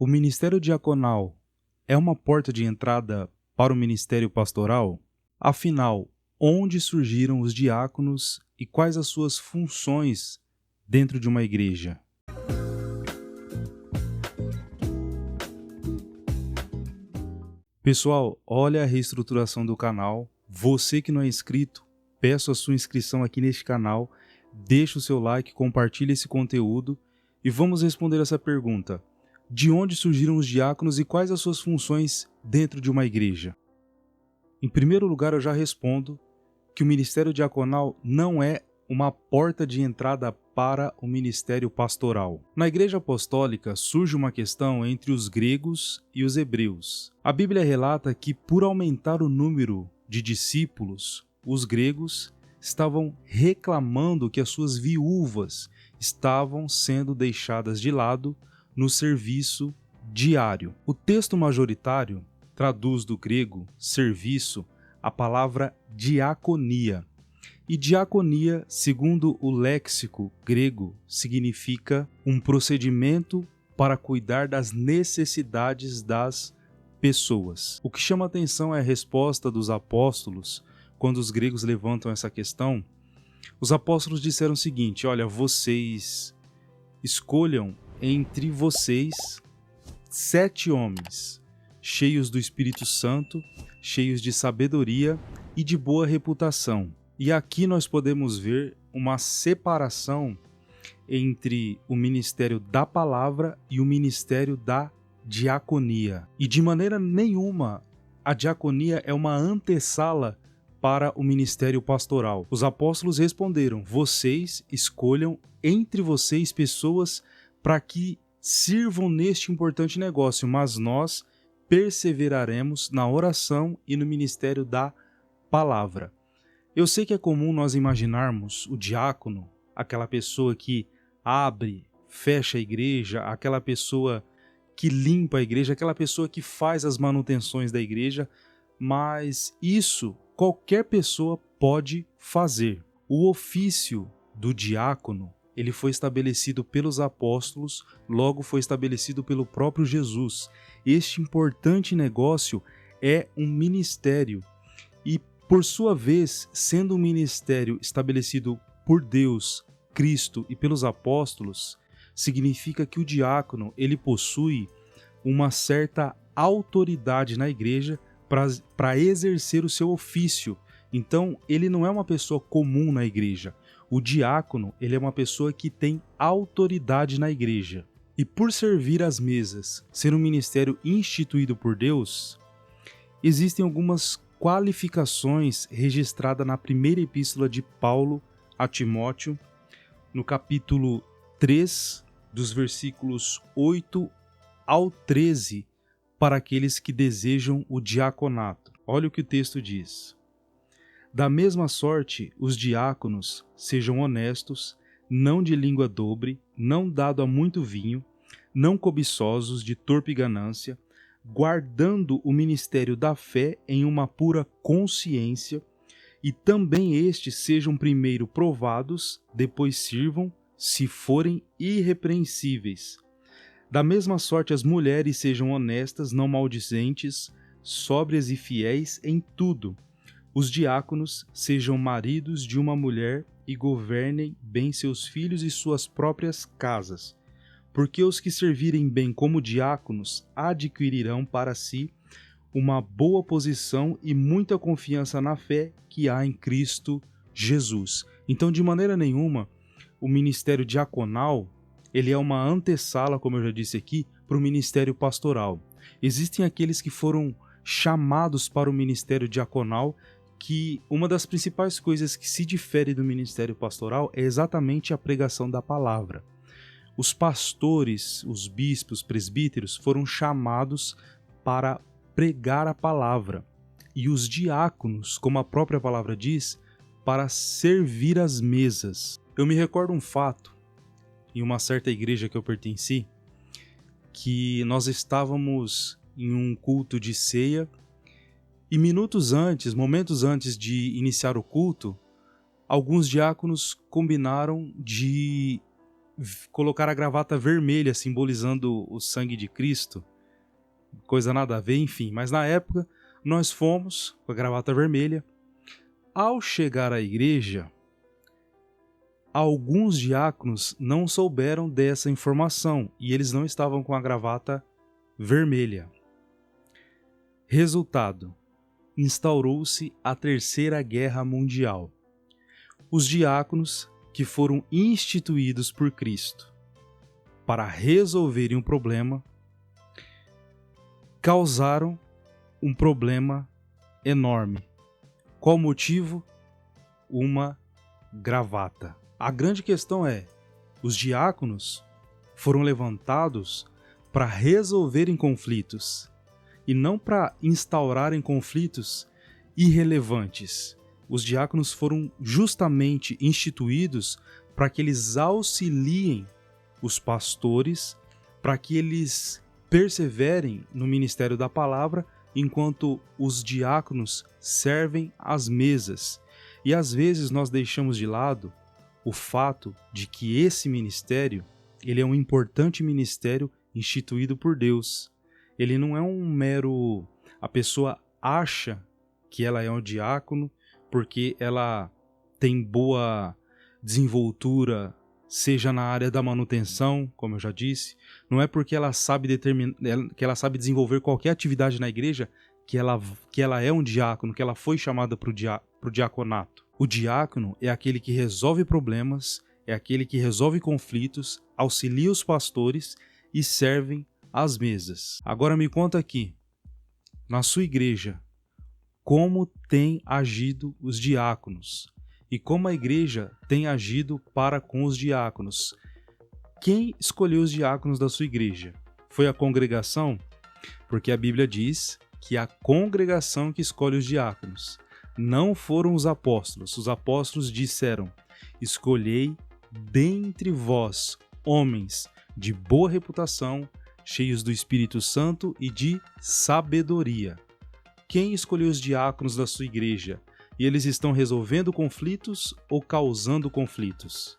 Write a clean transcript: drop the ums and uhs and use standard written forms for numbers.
O ministério diaconal é uma porta de entrada para o ministério pastoral? Afinal, onde surgiram os diáconos e quais as suas funções dentro de uma igreja? Pessoal, olha a reestruturação do canal. Você que não é inscrito, peço a sua inscrição aqui neste canal, deixa o seu like, compartilhe esse conteúdo e vamos responder essa pergunta. De onde surgiram os diáconos e quais as suas funções dentro de uma igreja? Em primeiro lugar, eu já respondo que o ministério diaconal não é uma porta de entrada para o ministério pastoral. Na Igreja Apostólica surge uma questão entre os gregos e os hebreus. A Bíblia relata que, por aumentar o número de discípulos, os gregos estavam reclamando que as suas viúvas estavam sendo deixadas de lado no serviço diário. O texto majoritário traduz do grego serviço a palavra diaconia. E diaconia, segundo o léxico grego, significa um procedimento para cuidar das necessidades das pessoas. O que chama atenção é a resposta dos apóstolos quando os gregos levantam essa questão. Os apóstolos disseram o seguinte: olha, vocês escolham entre vocês 7 homens, cheios do Espírito Santo, cheios de sabedoria e de boa reputação. E aqui nós podemos ver uma separação entre o ministério da palavra e o ministério da diaconia. E de maneira nenhuma a diaconia é uma antessala para o ministério pastoral. Os apóstolos responderam: vocês escolham entre vocês pessoas para que sirvam neste importante negócio, mas nós perseveraremos na oração e no ministério da palavra. Eu sei que é comum nós imaginarmos o diácono, aquela pessoa que abre, fecha a igreja, aquela pessoa que limpa a igreja, aquela pessoa que faz as manutenções da igreja, mas isso qualquer pessoa pode fazer. O ofício do diácono, ele foi estabelecido pelos apóstolos, logo foi estabelecido pelo próprio Jesus. Este importante negócio é um ministério e, por sua vez, sendo um ministério estabelecido por Deus, Cristo e pelos apóstolos, significa que o diácono ele possui uma certa autoridade na igreja para exercer o seu ofício. Então, ele não é uma pessoa comum na igreja. O diácono ele é uma pessoa que tem autoridade na igreja. E por servir às mesas, ser um ministério instituído por Deus, existem algumas qualificações registradas na primeira epístola de Paulo a Timóteo, no capítulo 3, dos versículos 8 ao 13, para aqueles que desejam o diaconato. Olha o que o texto diz. Da mesma sorte, os diáconos sejam honestos, não de língua dobre, não dado a muito vinho, não cobiçosos de torpe ganância, guardando o ministério da fé em uma pura consciência, e também estes sejam primeiro provados, depois sirvam, se forem irrepreensíveis. Da mesma sorte as mulheres sejam honestas, não maldizentes, sóbrias e fiéis em tudo. Os diáconos sejam maridos de uma mulher e governem bem seus filhos e suas próprias casas, porque os que servirem bem como diáconos adquirirão para si uma boa posição e muita confiança na fé que há em Cristo Jesus. Então, de maneira nenhuma, o ministério diaconal ele é uma antessala, como eu já disse aqui, para o ministério pastoral. Existem aqueles que foram chamados para o ministério diaconal, que uma das principais coisas que se difere do ministério pastoral é exatamente a pregação da palavra. Os pastores, os bispos, os presbíteros foram chamados para pregar a palavra, e os diáconos, como a própria palavra diz, para servir às mesas. Eu me recordo um fato, em uma certa igreja que eu pertenci, que nós estávamos em um culto de ceia, e momentos antes de iniciar o culto, alguns diáconos combinaram de colocar a gravata vermelha simbolizando o sangue de Cristo. Coisa nada a ver, enfim. Mas na época nós fomos com a gravata vermelha. Ao chegar à igreja, alguns diáconos não souberam dessa informação e eles não estavam com a gravata vermelha. Resultado: instaurou-se a Terceira Guerra Mundial. Os diáconos, que foram instituídos por Cristo para resolverem um problema, causaram um problema enorme. Qual o motivo? Uma gravata. A grande questão é, os diáconos foram levantados para resolverem conflitos e não para instaurarem conflitos irrelevantes. Os diáconos foram justamente instituídos para que eles auxiliem os pastores, para que eles perseverem no ministério da palavra, enquanto os diáconos servem às mesas. E às vezes nós deixamos de lado o fato de que esse ministério, ele é um importante ministério instituído por Deus. Ele não é um mero... A pessoa acha que ela é um diácono porque ela tem boa desenvoltura, seja na área da manutenção, como eu já disse. Não é porque ela sabe que ela sabe desenvolver qualquer atividade na igreja que ela é um diácono, que ela foi chamada para o diaconato. O diácono é aquele que resolve problemas, é aquele que resolve conflitos, auxilia os pastores e servem às mesas. Agora me conta aqui, na sua igreja, como tem agido os diáconos e como a igreja tem agido para com os diáconos. Quem escolheu os diáconos da sua igreja? Foi a congregação? Porque a Bíblia diz que é a congregação que escolhe os diáconos. Não foram os apóstolos. Os apóstolos disseram: escolhei dentre vós homens de boa reputação, cheios do Espírito Santo e de sabedoria. Quem escolheu os diáconos da sua igreja? E eles estão resolvendo conflitos ou causando conflitos?